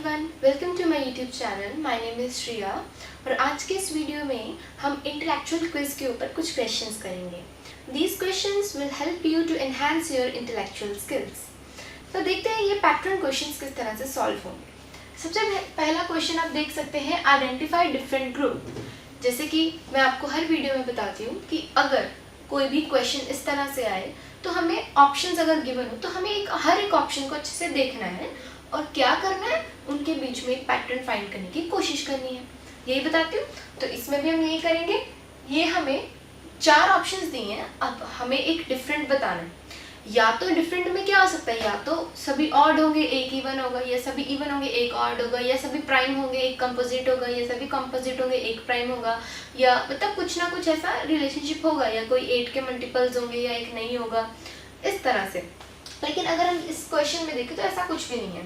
Everyone, welcome to my YouTube channel. My name is Shriya और आज के इस वीडियो में हम इंटेलेक्चुअल क्विज के ऊपर कुछ क्वेश्चंस करेंगे। These questions will help you to enhance your intellectual skills. तो देखते हैं ये पैटर्न क्वेश्चंस किस तरह से सॉल्व होंगे। सबसे पहला क्वेश्चन आप देख सकते हैं, आइडेंटिफाई डिफरेंट ग्रुप। जैसे कि मैं आपको हर वीडियो में बताती हूँ कि अगर कोई भी क्वेश्चन इस तरह से आए तो हमें ऑप्शंस अगर गिवन हो तो हमें हर एक ऑप्शन को अच्छे से देखना है और क्या करना है, उनके बीच में एक पैटर्न फाइंड करने की कोशिश करनी है। यही बताती हूँ। तो इसमें भी हम यही करेंगे। ये हमें 4 ऑप्शंस दिए हैं, अब हमें एक डिफरेंट बताना है। या तो डिफरेंट में क्या हो सकता है, या तो सभी ऑड होंगे एक इवन होगा, या सभी इवन होंगे एक ऑड होगा, या सभी प्राइम होंगे एक कंपोजिट होगा, या सभी कंपोजिट होंगे एक प्राइम होगा, या मतलब कुछ ना कुछ ऐसा रिलेशनशिप होगा, या कोई 8 के मल्टीपल्स होंगे या एक नहीं होगा, इस तरह से। लेकिन अगर हम इस क्वेश्चन में देखें तो ऐसा कुछ भी नहीं है।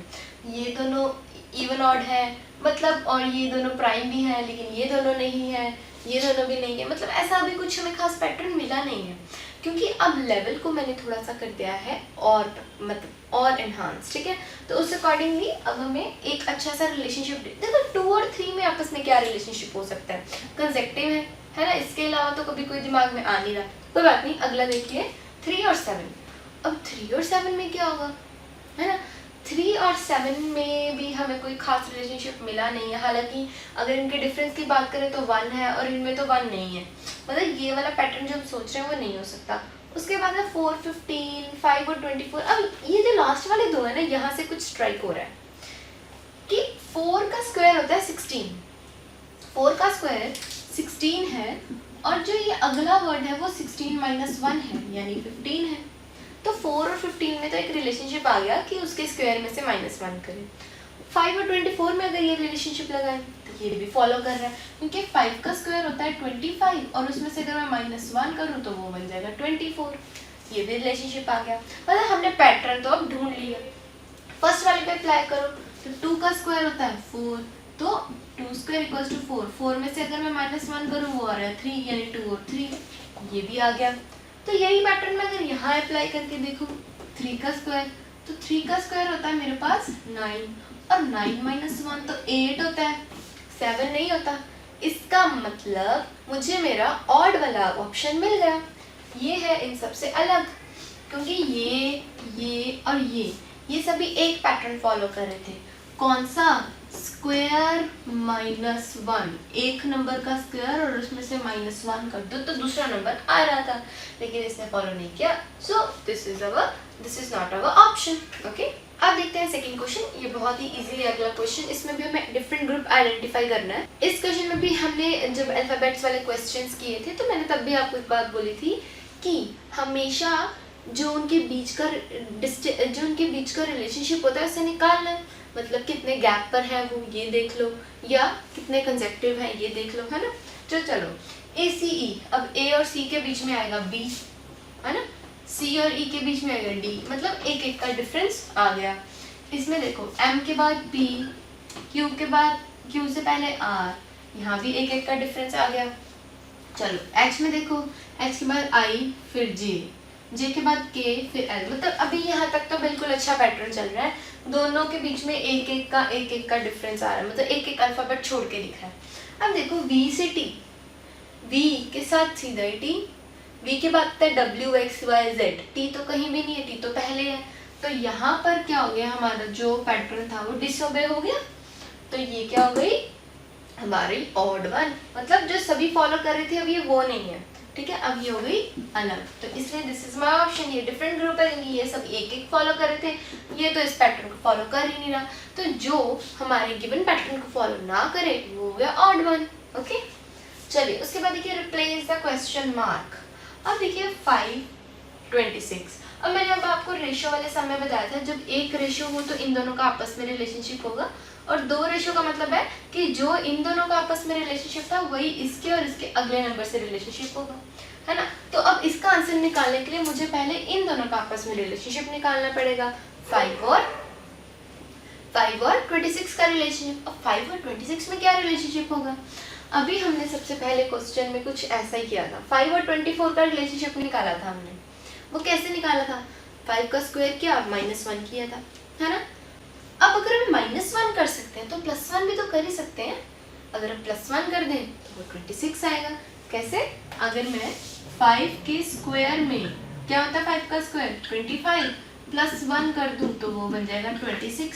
ये दोनों इवन ऑड है मतलब, और ये दोनों प्राइम भी हैं लेकिन ये दोनों नहीं है, ये दोनों भी नहीं है, मतलब ऐसा अभी कुछ हमें खास पैटर्न मिला नहीं है, क्योंकि अब लेवल को मैंने थोड़ा सा कर दिया है और मतलब और एनहांस। ठीक है, तो उस अकॉर्डिंगली अब हमें एक अच्छा सा रिलेशनशिप देखो। 2 और 3 में आपस में क्या रिलेशनशिप हो सकता है, कंसेक्टिव है ना। इसके अलावा तो कभी कोई दिमाग में आ नहीं रहा। कोई बात नहीं, अगला देखिए 3 और 7। अब 3 और 7 में क्या होगा, है ना। 3 और 7 में भी हमें कोई खास रिलेशनशिप मिला नहीं है। हालांकि अगर इनके डिफरेंस की बात करें तो 1 है और इनमें तो 1 नहीं है, मतलब ये वाला पैटर्न जो हम सोच रहे हैं वो नहीं हो सकता। उसके बाद है 4, 15, 5 और 24। अब ये जो लास्ट वाले 2 है ना, यहाँ से कुछ स्ट्राइक हो रहा है कि 4 का स्क्वायर होता है 16। 4 का स्क्वायर 16 है और जो ये अगला वर्ड है वो 16 - 1 है, यानी 15 है। तो 4 और 15 में तो एक रिलेशनशिप आ गया कि उसके स्क्वायर में से -1 करें। 5 और 24 में अगर ये रिलेशनशिप लगाएं तो ये भी फॉलो कर रहा है, क्योंकि 5 का स्क्वायर होता है 25 और उसमें से अगर मैं -1 करूँ तो वो बन जाएगा 24। ये भी रिलेशनशिप आ गया, मतलब हमने पैटर्न तो अब ढूंढ लिया। फर्स्ट वाले पे अप्लाई करो तो 2 का स्क्वायर होता है 4, तो 2 स्क्वायर = 4। 4 में से अगर मैं -1 करूँ वो आ रहा है 3, यानी 2 और 3, ये भी आ गया। तो यही पैटर्न में अगर यहाँ अप्लाई करके देखूँ 3 का स्क्वायर, तो 3 का स्क्वायर होता है मेरे पास 9 और 9 - 1 तो 8 होता है, 7 नहीं होता। इसका मतलब मुझे मेरा ऑड वाला ऑप्शन मिल गया। ये है इन सबसे अलग, क्योंकि ये और ये सभी एक पैटर्न फॉलो कर रहे थे। कौन सा? स्क्वायर -1, एक नंबर का स्क्वायर और उसमें से -1 कर दो तो दूसरा नंबर आ रहा था, लेकिन इसने फॉलो नहीं किया। So this is not our option. Okay, अब देखते हैं सेकंड क्वेश्चन। ये बहुत ही इजी है अगला क्वेश्चन। इसमें भी हमें डिफरेंट ग्रुप आइडेंटिफाई करना है। इस क्वेश्चन में भी हमने जब अल्फाबेट्स वाले क्वेश्चंस किए थे तो मैंने तब भी आपको एक बात बोली थी कि हमेशा जो उनके बीच का रिलेशनशिप होता है उसे निकालना है। मतलब कितने गैप पर है वो ये देख लो, या कितने कंसेक्टिव है ये देख लो, है ना। तो चलो ACE, अब A और C के बीच में आएगा B, है ना। C और E के बीच में आएगा D, मतलब एक एक का डिफरेंस आ गया। इसमें देखो M के बाद P, Q के बाद Q से पहले R, यहाँ भी एक एक का डिफरेंस आ गया। चलो H में देखो, H के बाद I, फिर J के बाद K, फिर L। मतलब अभी यहाँ तक तो बिल्कुल अच्छा पैटर्न चल रहा है। दोनों के बीच में एक एक का डिफरेंस आ रहा है, मतलब एक एक अल्फाबेट छोड़ के लिखा है। अब देखो V से T, V के साथ सीधा T, V के बाद है W X Y Z, T तो कहीं भी नहीं है, T तो पहले है। तो यहाँ पर क्या हो गया, हमारा जो पैटर्न था वो डिसओबे हो गया। तो ये क्या हो गई हमारी ऑड वन, मतलब जो सभी फॉलो कर रहे थे अब ये वो नहीं है। ठीक है, अब ये हो गई अलग। तो इसलिए दिस इज माय ऑप्शन। ये डिफरेंट ग्रुप है, ये सब एक एक फॉलो कर रहे थे, ये तो इस पैटर्न को फॉलो कर ही नहीं रहा। तो जो हमारे गिवन पैटर्न को फॉलो ना करे वो हो गया ऑड वन। ओके, चलिए उसके बाद देखिए रिप्लेस द क्वेश्चन मार्क। अब देखिए 5, 26। अब मैंने अब आपको रेशियो वाले समय बताया था, जब एक रेशियो हो तो इन दोनों का आपस में रिलेशनशिप होगा, और 2 रेशियो का मतलब है कि जो इन दोनों का आपस में रिलेशनशिप था वही इसके और इसके अगले नंबर से रिलेशनशिप होगा, है ना। तो अब इसका आंसर निकालने के लिए मुझे पहले इन दोनों का आपस में रिलेशनशिप निकालना पड़ेगा। 5 और 26 का रिलेशनशिप। अब 5 और 26 में क्या रिलेशनशिप होगा, अभी हमने सबसे पहले क्वेश्चन में कुछ ऐसा ही किया था। 5 और 24 का रिलेशनशिप निकाला था हमने। वो कैसे निकाला था, 5 का स्क्वायर किया और -1 किया था, है ना। अब अगर हम -1 कर सकते हैं हैं तो +1 भी तो कर ही सकते हैं। अगर हम +1 कर दें तो वो 26 आएगा। कैसे? अगर मैं 5 के स्क्वायर में, क्या होता है 5 का स्क्वायर 25, +1 कर दूं तो वो बन जाएगा 26।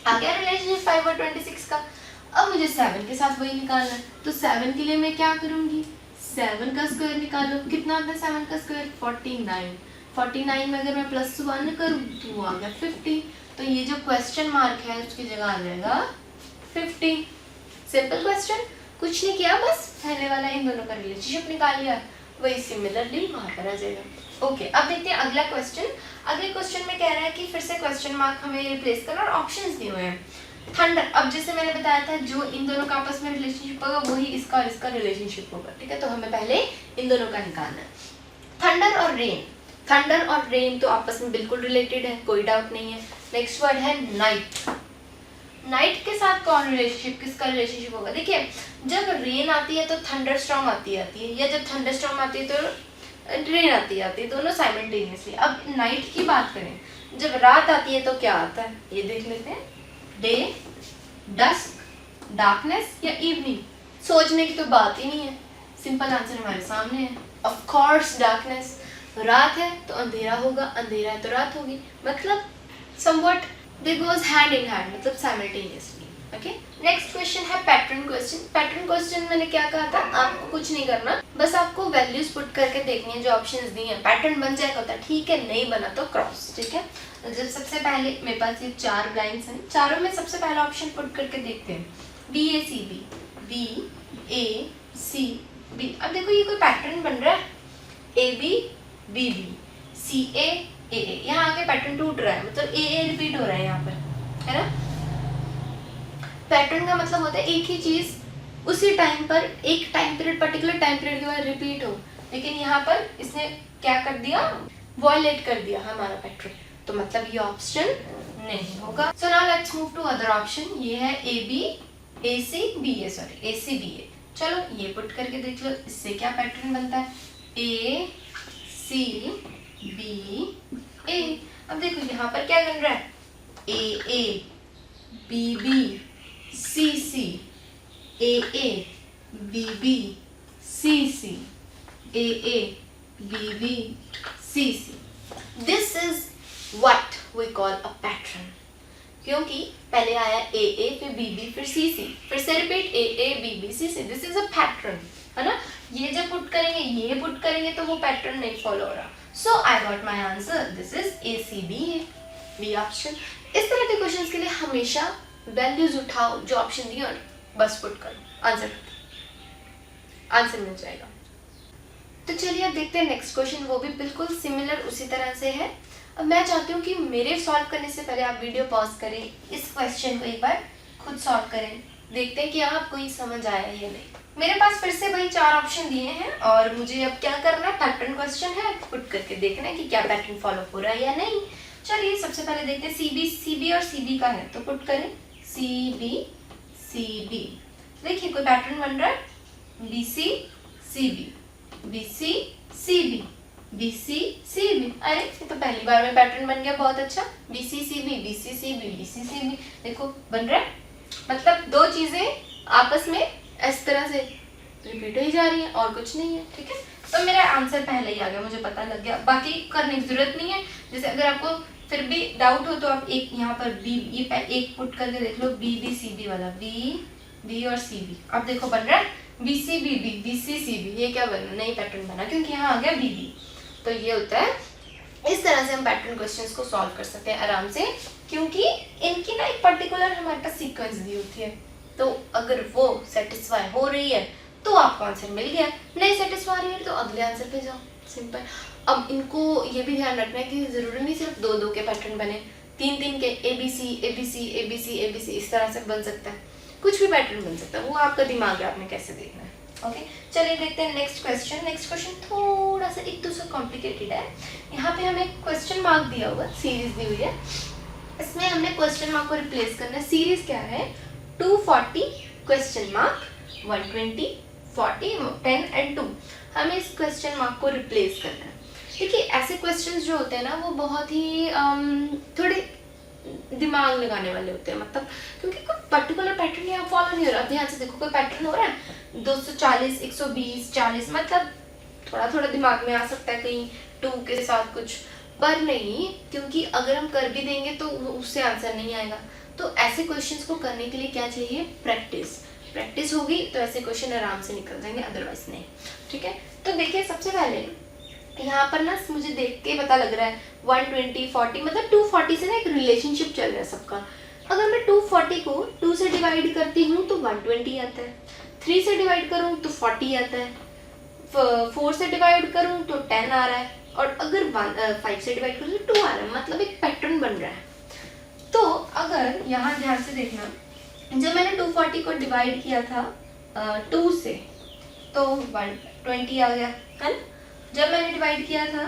आ गया रिलेशनशिप 5 और 26 का। अब मुझे 7 के साथ वही निकालना है, तो 7 के लिए मैं क्या करूंगी, 7 का स्क्वायर निकालो। कितना आता है 7 का स्क्वायर? 49। 49 में अगर मैं +1 करूँ तो वो आ गया 50। तो ये जो क्वेश्चन मार्क है उसकी जगह आ जाएगा 50। सिंपल क्वेश्चन, कुछ नहीं किया, बस पहले वाला इन दोनों का रिलेशनशिप निकाल लिया, वही सिमिलरली वहाँ पर आ जाएगा। ओके, अब देखते हैं अगला क्वेश्चन। अगले क्वेश्चन में कह रहा है कि फिर से क्वेश्चन मार्क हमें रिप्लेस करना और ऑप्शंस दिए हुए हैं। थंडर, अब जैसे मैंने बताया था जो इन दोनों का आपस में रिलेशनशिप होगा वही इसका और इसका रिलेशनशिप होगा, ठीक है। तो हमें पहले इन दोनों का निकालना है। थंडर और रेन, थंडर और रेन तो आपस में बिल्कुल रिलेटेड है, कोई डाउट नहीं है। नेक्स्ट वर्ड है नाइट। नाइट के साथ कौन रिलेशनशिप, किसका रिलेशनशिप होगा? देखिए, जब रेन आती है तो थंडर स्टॉर्म आती है, या जब थंडर स्टॉर्म आती है तो रेन आती है, दोनों साइमल्टेनियसली। अब नाइट की बात करें, जब रात आती है तो क्या आता है, ये देख लेते हैं। डे, डस्क, डार्कनेस या इवनिंग? सोचने की तो बात ही नहीं है, सिंपल आंसर हमारे सामने है, ऑफ कोर्स डार्कनेस। रात है तो अंधेरा होगा, अंधेरा है तो रात होगी, मतलब somewhat they goes hand in hand, मतलब साइमल्टेनियसली। ओके, नेक्स्ट क्वेश्चन है पैटर्न क्वेश्चन। पैटर्न क्वेश्चन मैंने क्या कहा था, आपको कुछ नहीं करना, बस आपको वैल्यूज पुट करके देखनी है जो ऑप्शंस दी हैं। पैटर्न बन जाएगा होता ठीक है, नहीं बना तो क्रॉस, ठीक है। जब सबसे पहले मेरे पास ये 4 लाइन्स हैं, चारों में सबसे पहला ऑप्शन पुट करके देखते हैं, BACB, BACB। अब देखो ये कोई पैटर्न बन रहा है, AB BB, CA AA, यहाँ आके पैटर्न टूट रहा है, मतलब AA रिपीट हो रहा है यहाँ पर, है ना। पैटर्न का मतलब होता है एक ही चीज उसी टाइम पर, एक time period, particular time period के बाद रिपीट हो, लेकिन यहाँ पर इसने क्या कर दिया, वॉयलेट कर दिया हमारा पैटर्न, तो मतलब ये ऑप्शन नहीं होगा। So now let's move to other option. ये है ACBA। चलो ये पुट करके देख लो, इससे क्या पैटर्न बनता है, ACBA। अब देखो यहाँ पर क्या बन रहा है, AA BB CC, AA BB CC, AA BB CC। This is what we call a pattern, क्योंकि पहले आया AA फिर BB फिर CC, फिर से repeat AA BB CC। This is a pattern, है ना। ये जब पुट करेंगे, ये पुट करेंगे तो वो पैटर्न नहीं फॉलो हो रहा। So I got my answer, this is ACBA, B option. इस तरह के क्वेश्चंस के लिए हमेशा वैल्यूज उठाओ, जो ऑप्शन दिए और बस पुट करो, आंसर मिल जाएगा। तो चलिए अब देखते हैं नेक्स्ट क्वेश्चन, वो भी बिल्कुल सिमिलर उसी तरह से है। अब मैं चाहती हूँ कि मेरे सॉल्व करने से पहले आप वीडियो पॉज करें, इस क्वेश्चन को एक बार खुद सॉल्व करें, देखते हैं कि आपको ये समझ आया या नहीं। मेरे पास फिर से वही 4 ऑप्शन दिए हैं और मुझे अब क्या करना है, पैटर्न क्वेश्चन है, पुट करके देखना है कि क्या पैटर्न फॉलो हो रहा है या नहीं। चलिए सबसे पहले देखते हैं, CB और CB का है तो पुट करें CB। देखिए कोई पैटर्न बन रहा है, BC CB। अरे ये तो पहली बार में पैटर्न बन गया, बहुत अच्छा। BC CB। देखो बन रहा है, मतलब दो चीजें आपस में इस तरह से रिपीट हो ही जा रही है और कुछ नहीं है, ठीक है। तो मेरा आंसर पहले ही आ गया, मुझे पता लग गया, बाकी करने की जरूरत नहीं है। जैसे अगर आपको फिर भी डाउट हो तो आप एक यहाँ पर ये एक पुट करके देख लो, BB वाला, B और CB। अब देखो बन रहा है BC ये क्या बना, नई पैटर्न बना क्योंकि यहाँ आ गया BB। तो ये होता है, इस तरह से हम पैटर्न क्वेश्चंस को सॉल्व कर सकते हैं आराम से, क्योंकि इनकी ना एक पर्टिकुलर हमारे पास सीक्वेंस दी होती है, तो अगर वो सेटिस्फाई हो रही है तो आपको आंसर मिल गया, नहीं सेटिस्फाई रही है तो अगले आंसर पे जाओ, सिंपल। अब इनको ये भी ध्यान रखना है कि जरूरी नहीं सिर्फ 2 के पैटर्न बने, 3 के ABC इस तरह से बन सकता है, कुछ भी पैटर्न बन सकता है, वो आपका दिमाग है, आपने कैसे देखना है। ओके, चलिए देखते हैं नेक्स्ट क्वेश्चन थोड़ा सा एक दूसरा कॉम्प्लिकेटेड है। यहाँ पे हमें क्वेश्चन मार्क दिया हुआ, सीरीज दी हुई है, इसमें हमने क्वेश्चन मार्क को रिप्लेस करना है। सीरीज क्या है, 240 क्वेश्चन मार्क 120 40 10 and 2, हमें इस क्वेश्चन मार्क को रिप्लेस करना है। देखिए ऐसे क्वेश्चंस जो होते हैं ना, वो बहुत ही थोड़े दिमाग लगाने वाले होते हैं, मतलब क्योंकि कुछ पर्टिकुलर पैटर्न यहाँ फॉलो नहीं हो रहा। ध्यान से देखो, कोई पैटर्न हो रहा है 240, 120, 40, मतलब थोड़ा थोड़ा दिमाग में आ सकता है कहीं 2 के साथ कुछ, पर नहीं, क्योंकि अगर हम कर भी देंगे तो उससे आंसर नहीं आएगा। तो ऐसे क्वेश्चंस को करने के लिए क्या चाहिए? प्रैक्टिस। प्रैक्टिस होगी तो ऐसे क्वेश्चन आराम से निकल जाएंगे, अदरवाइज नहीं। ठीक है, तो देखिए सबसे पहले यहाँ पर ना मुझे देख के पता लग रहा है 120, 40, मतलब 240 से ना एक रिलेशनशिप चल रहा है सबका। अगर मैं 240 को 2 से डिवाइड करती हूँ तो 120 आता है, 3 से डिवाइड करूँ तो 40 आता है, 4 से डिवाइड करूँ तो 10 आ रहा है, और अगर 5 से डिवाइड करूँ तो 2 आ रहा है, मतलब एक पैटर्न बन रहा है। तो अगर यहाँ ध्यान से देखना, जब मैंने 240 को डिवाइड किया था 2 से तो 120 आ गया है ना। जब मैंने डिवाइड किया था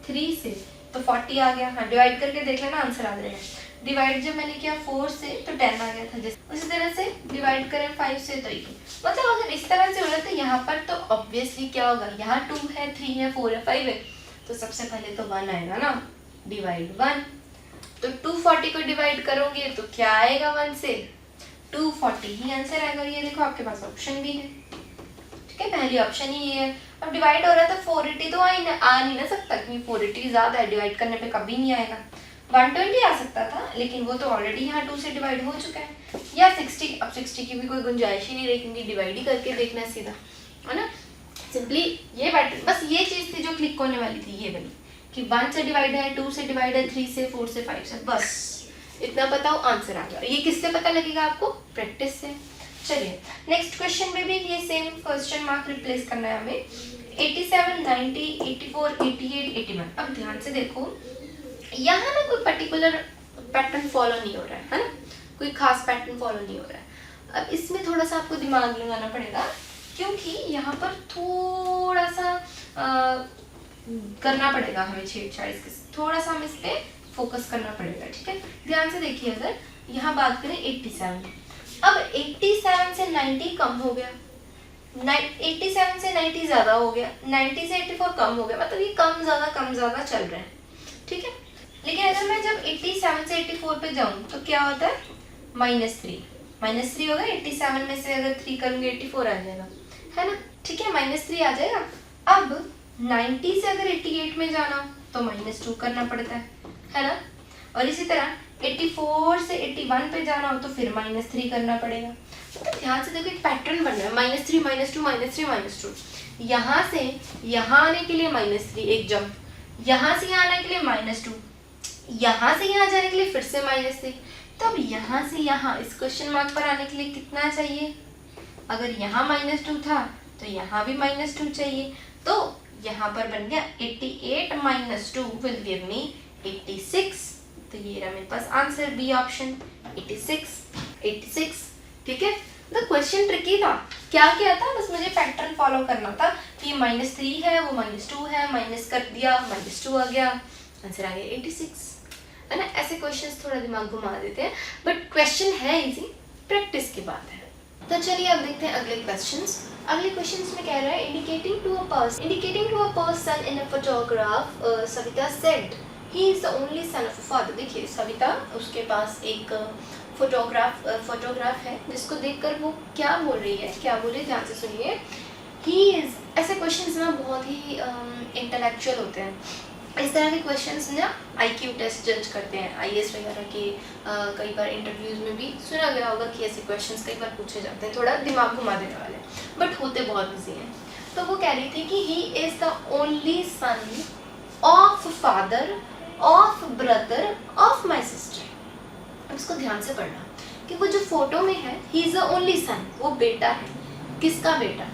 3 से तो 40 आ गया। हाँ, डिवाइड करके देख लेना, आंसर आ जाएगा। डिवाइड जब मैंने किया 4 से तो 10 आ गया था। जैसे उसी तरह से डिवाइड करें 5 से तो 1। मतलब अगर इस तरह से हो रहा है तो यहाँ पर तो ऑब्वियसली क्या होगा, यहाँ 2 है, 3 है, 4 है, 5 है, तो सबसे पहले तो 1 आएगा ना, डिवाइड 1। तो 240 को डिवाइड करोगे तो क्या आएगा 1 से? 240 ही आंसर आएगा। ये देखो आपके पास ऑप्शन भी है। ठीक है, पहली ऑप्शन ही ये है। अब डिवाइड हो रहा है तो 480 तो आ नहीं ना सकता, क्योंकि 480 ज़्यादा है, डिवाइड करने पे कभी नहीं आएगा। 120 आ सकता था, लेकिन वो तो ऑलरेडी यहाँ 2 से डिवाइड हो चुका है। या 60, अब 60 की भी कोई गुंजाइश ही नहीं रही, क्योंकि डिवाइड ही करके देखना है सीधा, है ना। सिंपली ये पैटर्न, बस ये चीज़ थी जो क्लिक होने वाली थी, ये वाली, कि 1 से डिवाइड है, 2 से डिवाइड है, 3 से, 4 से, 5 से, बस इतना बताओ, आंसर आ गया। ये किससे पता लगेगा आपको? प्रैक्टिस से। चलिए नेक्स्ट क्वेश्चन में भी ये सेम क्वेश्चन मार्क रिप्लेस करना है हमें। 87, 90, 84, 88, 81। अब ध्यान से देखो, यहाँ ना कोई पर्टिकुलर पैटर्न फॉलो नहीं हो रहा है ना, कोई खास पैटर्न फॉलो नहीं हो रहा है। अब इसमें थोड़ा सा आपको दिमाग लगाना पड़ेगा, क्योंकि यहाँ पर थोड़ा सा करना पड़ेगा हमें छेड़छाड़, इसके थोड़ा सा हमें इस पर फोकस करना पड़ेगा। ठीक है, ध्यान से देखिए, अगर यहाँ बात करें 87, अब 87 से 90 कम हो गया, 87 से 90 ज़्यादा हो गया, 90 से 84 कम हो गया, मतलब ये कम ज़्यादा चल रहा है। ठीक है, लेकिन अगर मैं जब 87 से 84 पे जाऊँ तो क्या होता है? -3 होगा। 87 में से अगर 3 करूँगी 84 आ जाएगा, है ना। ठीक है, -3 आ जाएगा। अब 90 से अगर 88 में जाना तो -2 करना पड़ता है ना। और इसी तरह 84 से 81 पे जाना हो तो फिर -3 करना पड़ेगा। तो ध्यान से देखो, एक पैटर्न बन रहा है, -3, -2, -3, -2। यहाँ से यहाँ आने के लिए -3 एक जंप, यहाँ से यहाँ आने के लिए -2, यहाँ से यहाँ जाने के लिए फिर से -3। तो अब यहाँ से यहाँ इस क्वेश्चन मार्क पर आने के लिए कितना चाहिए? अगर यहाँ -2 था तो यहाँ भी -2 चाहिए। तो यहाँ पर बन गया 88 - 2 विल गिव मी 86। तो ये रहा मेरे पास आंसर, बी ऑप्शन, 86। ठीक है, तो क्वेश्चन ट्रिकी था। क्या किया था, बस मुझे पैटर्न फॉलो करना था कि ये -3 है, वो -2 है, माइनस कर दिया, -2 आ गया, आंसर आ गया 86, है ना। ऐसे क्वेश्चंस थोड़ा दिमाग घुमा देते हैं, बट क्वेश्चन है इजी, प्रैक्टिस की बात है। तो चलिए अब देखते हैं अगले क्वेश्चंस। अगले क्वेश्चंस में कह रहा है, indicating to a person in a photograph, Savita said he is the only son of a father. देखिए सविता, उसके पास एक फोटोग्राफ है, जिसको देखकर वो क्या बोल रही है, ध्यान से सुनिए। ही इज, ऐसे क्वेश्चंस ना बहुत ही इंटेलेक्चुअल होते हैं। इस तरह के क्वेश्चंस ना IQ टेस्ट जज करते हैं, IAS वगैरह के। कई बार इंटरव्यूज में भी सुना गया होगा कि ऐसे क्वेश्चंस कई बार पूछे जाते हैं, थोड़ा दिमाग घुमा देने वाले, बट होते बहुत ईजी हैं। तो वो कह रही थी कि he is the only son of father of brother of my sister. इसको ध्यान से पढ़ना कि वो जो फोटो में है, ही इज़ द ओनली सन, वो बेटा है। किसका बेटा?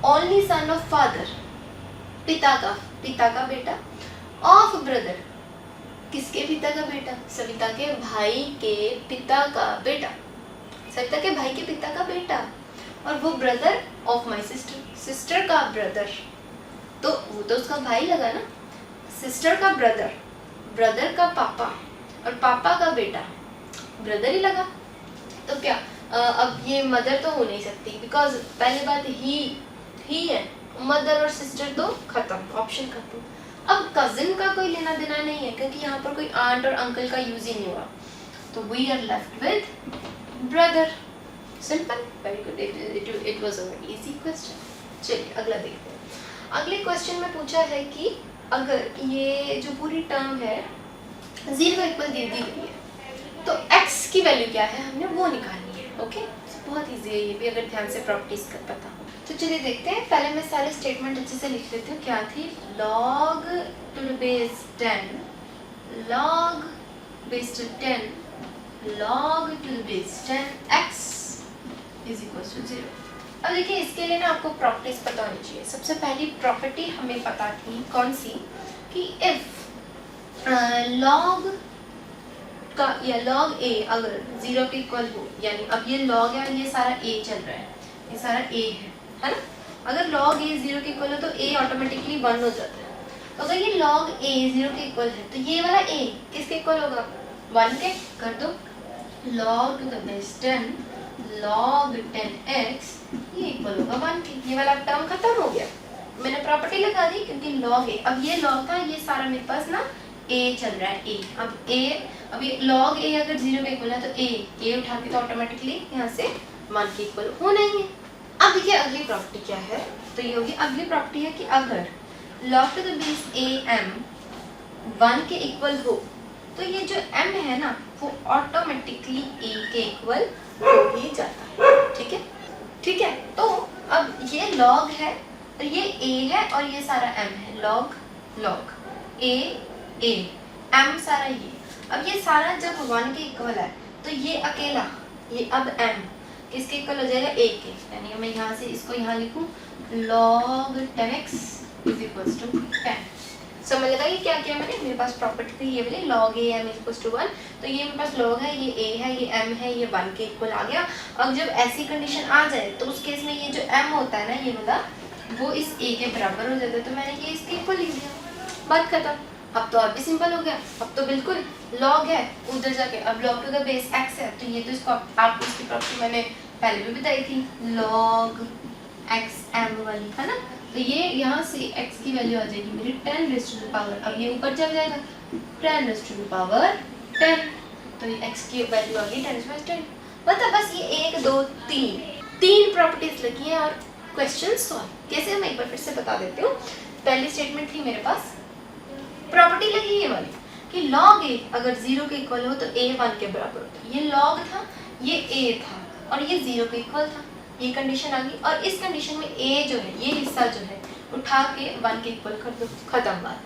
ओनली सन ऑफ फादर, पिता का बेटा, ऑफ ब्रदर, किसके पिता का बेटा? सविता के भाई के पिता का बेटा, सविता के भाई के पिता का बेटा। और वो ब्रदर ऑफ माय सिस्टर का ब्रदर, तो वो तो उसका भाई लगा ना। सिस्टर का ब्रदर का पापा, और पापा का बेटा, ब्रदर ही लगा। तो क्या अब ये मदर तो हो नहीं सकती, बिकॉज पहली बात ही है, मदर और सिस्टर तो खत्म, ऑप्शन खत्म। अब कजिन का कोई लेना देना नहीं है, क्योंकि यहाँ पर कोई आंट और अंकल का यूज ही नहीं हुआ। तो we are left with brother. Simple, very good. It was a very easy question. चलिए अगला देखते हैं। अगले क्वेश्चन में पूछा है कि अगर ये जो पूरी टर्म है 0 इक्वल दे दी गई है तो x की वैल्यू क्या है हमने वो निकालनी है। ओके, बहुत इजी है ये भी अगर ध्यान से प्रॉपर्टीज का पता हो। तो चलिए देखते हैं। पहले मैं सारे स्टेटमेंट अच्छे से लिख लेती हूँ। क्या थी? log to the base 10 log base to 10 log to the base 10 x is equals to 0। अब देखिए इसके लिए ना आपको प्रॉपर्टीज पता होनी चाहिए। सबसे पहली प्रॉपर्टी हमें पता थी कौन सी कि इफ log का या log a अगर 0 के इक्वल हो, यानी अब ये log है और ये सारा a चल रहा है, ये सारा a है ना। अगर log a 0 के इक्वल हो तो a ऑटोमेटिकली 1 हो जाता है। तो अगर ये log a 0 के इक्वल है तो ये वाला a किसके इक्वल होगा? 1 के। कर दो log to the base 10 log 10x ये इक्वल होगा 1 के। ये वाला टर्म खत्म हो गया। मैंने प्रॉपर्टी लगा दी क्योंकि log a, अब ये log था, ये सारा मेरे पास ना a चल रहा है a। अब ये log a अगर 0 के इक्वल है तो a उठा के तो ऑटोमेटिकली यहाँ से 1 के इक्वल होना ही है। अब देखिए अगली प्रॉपर्टी क्या है। तो ये होगी अगली प्रॉपर्टी है कि अगर log to the base a m 1 के इक्वल हो तो ये जो m है ना वो ऑटोमेटिकली a के इक्वल हो ही जाता है। ठीक है, ठीक है। तो अब ये log है और ये a है और ये सारा m है। log a m सारा ये। अब ये सारा जब 1 के इक्वल है तो ये अकेला ये अब m किसके इक्वल हो जाएगा? a के। यानी मैं यहाँ से इसको यहाँ लिखूँ log 10x is equals to 10। समझ लगा ये क्या किया मैंने? मेरे पास प्रॉपर्टी थी ये वाली log a m is equals to 1। तो ये मेरे पास log है, ये a है, ये m है, ये 1 के इक्वल आ गया। अब जब ऐसी कंडीशन आ जाए तो उस केस में ये जो m होता है ना ये वाला वो इस a के बराबर हो जाता है। तो मैंने ये इसके इक्वल लिख दिया, बात खत्म। अब तो और भी सिंपल हो गया। अब तो बिल्कुल log है उधर जाके अब log to the base x है तो ये तो इसको आपको इसकी प्रॉपर्टी मैंने पहले भी बताई थी log x m वाली, है ना। तो ये यहाँ से x की वैल्यू आ जाएगी मेरी 10 raised to the power, अब ये ऊपर चल जाएगा 10 raised to the power 10। तो ये x की वैल्यू आ गई 10 raised to 10। मतलब बस ये 1 2 3 प्रॉपर्टीज लगी हैं और क्वेश्चन सॉल्व। कैसे मैं एक बार फिर से बता देती हूँ। पहली स्टेटमेंट थी मेरे पास, प्रॉपर्टी लगी ये वाली कि log a अगर 0 के इक्वल हो तो a 1 के बराबर होता है। ये log था, ये a था और ये 0 के इक्वल था। ये कंडीशन आ गई और इस कंडीशन में a जो है ये हिस्सा जो है उठा के 1 के इक्वल कर दो, खत्म बात।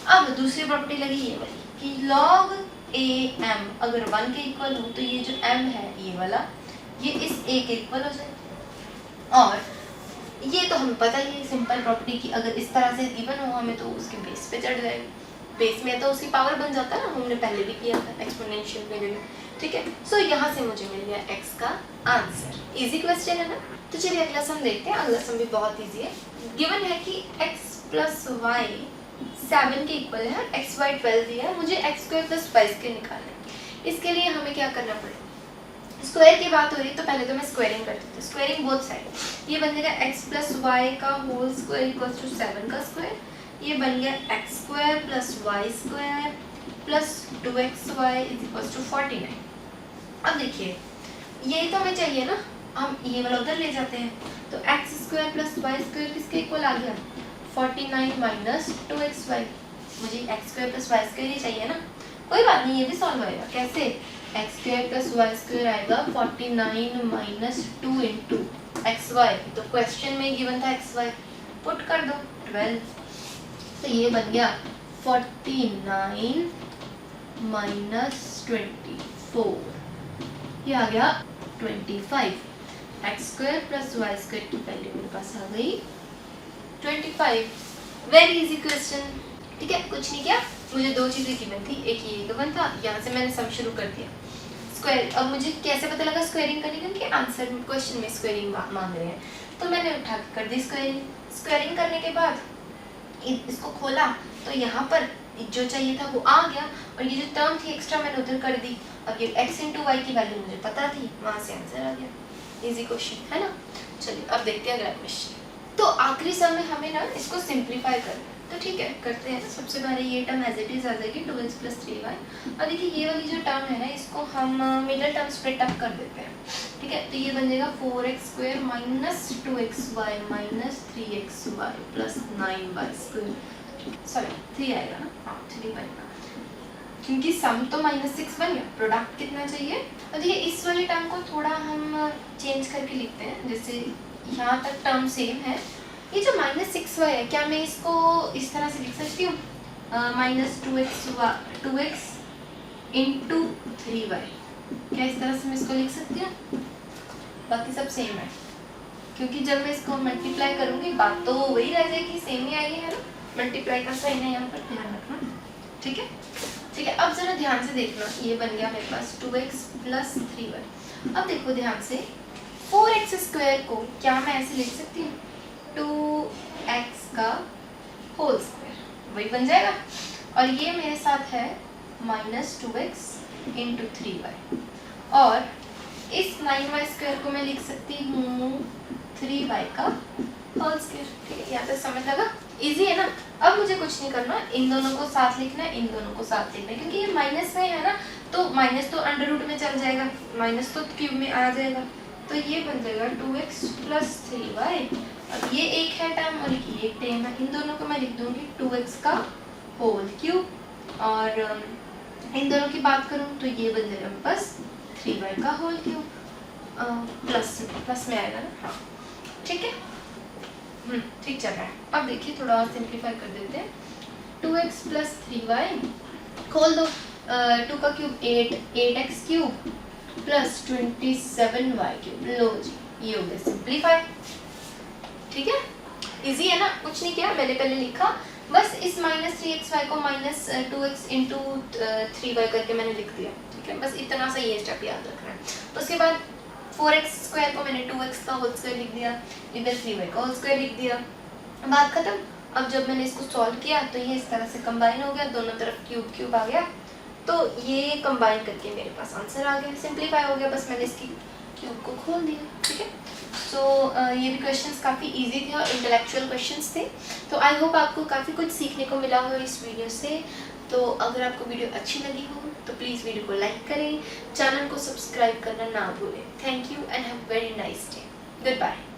अब दूसरी प्रॉपर्टी लगी ये वाली कि log a m अगर 1 के इक्वल हो तो ये जो m है ये वाला ये इस a के इक्वल हो जाए। और ये तो हमें पता ही है सिंपल प्रॉपर्टी की अगर इस तरह से गिवन हो हमें तो उसके बेस पे चढ़ जाएगी। बेस में तो उसकी पावर बन जाता है ना, हमने पहले भी किया था एक्सपोनेंशियल में भी। ठीक है, सो यहाँ से मुझे मिल गया x का आंसर। इजी क्वेश्चन है ना। तो चलिए अगला सम देखते हैं। अगला सम भी बहुत इजी है। गिवन है कि x प्लस वाई 7 के इक्वल है, एक्स वाई 12 दिया है, मुझे x square plus Y square निकालना है। इसके लिए हमें क्या करना पड़ेगा? स्क्वायर की बात हो रही है तो पहले तो मैं स्क्वायरिंग करती हूँ। स्क्वायरिंग बोथ साइड, ये बन जाएगा x प्लस वाई का होल स्क्वायर इक्वल्स टू 7 का स्क्वायर। ये बन गया x square plus Y square plus 2xy is equals to 49। अब देखिए यही तो हमें चाहिए ना, हम ये वाला उधर ले जाते हैं तो x square plus Y square किसके इक्वल आ गया? 49 माइनस 2xy। मुझे x square plus Y square ही चाहिए ना। कोई बात नहीं, ये भी सॉल्व होएगा। कैसे? X square plus Y square आएगा 49 माइनस 2 इंटू एक्स वाई। तो क्वेश्चन में गिवन था एक्स वाई, पुट कर दो 12। तो ये बन गया 49 माइनस 24, ये आ गया 25। X square plus Y square की वैल्यू मेरे पास आ गई 25। Very easy question. ठीक है, कुछ नहीं किया, मुझे दो चीज़ें गिवन थी, एक ये गिवन था, यहाँ से मैंने सम शुरू कर दिया स्क्वायर। अब मुझे कैसे पता लगा स्क्वायरिंग करनी, क्योंकि आंसर क्वेश्चन में स्क्वायरिंग मांग रहे हैं तो मैंने उठा के कर दी स्क्वायरिंग। स्क्वायरिंग करने के बाद इसको खोला तो यहाँ पर जो चाहिए था वो आ गया और ये जो टर्म थी एक्स्ट्रा मैंने उधर कर दी। अब ये x इंटू वाई की वैल्यू मुझे पता थी, वहाँ से आंसर आ गया। इजी क्वेश्चन है ना। चलिए अब देखते हैं अगला क्वेश्चन। तो आखिरी सम में हमें ना इसको सिंप्लीफाई करना है, तो ठीक है करते हैं। सबसे पहले ये टर्म एज इट इज आ जाएगी 2x + 3y। और देखिए ये वाली जो टर्म है ना इसको हम मिडिल टर्म स्प्लिट अप कर देते हैं, ठीक है। तो ये बन जाएगा 4x² - 2xy - 3xy + 9y²। Sorry 3 आएगा ना, हाँ 3 बनेगा, क्योंकि सम तो -6 बन गया, प्रोडक्ट कितना चाहिए। और देखिए इस वाले टर्म को थोड़ा हम चेंज करके लिखते हैं, जैसे यहाँ तक टर्म सेम है। ये जो -6y है, क्या मैं इसको इस तरह से लिख सकती हूँ, -2x × 3y। क्या इस तरह से मैं इसको लिख सकती हूँ? बाकी सब सेम है, क्योंकि जब मैं इसको मल्टीप्लाई करूँगी बात तो वही रह जाएगी, सेम ही आएगी है ना। मल्टीप्लाई का साइन है यहाँ पर, ध्यान रखना, ठीक है। ठीक है, अब जरा ध्यान से देखना, ये बन गया मेरे पास 2x + 3y। अब देखो ध्यान से, 4x² को क्या मैं ऐसे लिख सकती हूँ, 2x का होल स्क्वायर, वही बन जाएगा। और ये मेरे साथ है -2x × 3y। और इस 9y² को मैं लिख सकती हूँ 3y का होल स्क्वायर, ठीक है। यहाँ तक समझ लगा, इजी है ना। अब मुझे कुछ नहीं करना, इन दोनों को साथ लिखना है, इन दोनों को साथ लिखना है, क्योंकि ये माइनस में है ना, तो माइनस तो अंडर रूट में चल जाएगा, माइनस तो क्यूब में आ जाएगा। तो ये बन जाएगा 2x + 3y। अब ये एक है टर्म और ये एक टर्म है, इन दोनों को मैं लिख दूंगी 2x का होल क्यूब। और इन दोनों की बात करूँ तो ये बन जाएगा बस 3y का होल क्यूब, प्लस में आएगा ना, हाँ ठीक है। ठीक चल रहा है। अब देखिए थोड़ा और सिंप्लीफाई कर देते हैं, 2x + 3y खोल दो, 2 का क्यूब 8, 8x³ + 27y³। लो जी, ये हो गया सिंप्लीफाई, ठीक है। इजी है ना, कुछ नहीं किया, मैंने पहले लिखा, बस इस -3xy को -2x × 3y करके मैंने लिख दिया, ठीक है। बस इतना सा ये स्टेप याद रखना है। उसके बाद 4x² को मैंने 2x का होल स्क्वायर लिख दिया, इधर 3y का होल स्क्वायर लिख दिया, बात खत्म। अब जब मैंने इसको सॉल्व किया तो ये इस तरह से कंबाइन हो गया, दोनों तरफ क्यूब आ गया, तो ये कंबाइन करके मेरे पास आंसर आ गया, सिंप्लीफाई हो गया, बस मैंने इसकी क्यूब को खोल दिया, ठीक है। सो ये भी क्वेश्चंस काफ़ी इजी थे और इंटेलेक्चुअल क्वेश्चंस थे। तो आई होप आपको काफ़ी कुछ सीखने को मिला हो इस वीडियो से। तो अगर आपको वीडियो अच्छी लगी हो तो प्लीज़ वीडियो को लाइक करें, चैनल को सब्सक्राइब करना ना भूलें। Thank you and have very nice day. Good bye.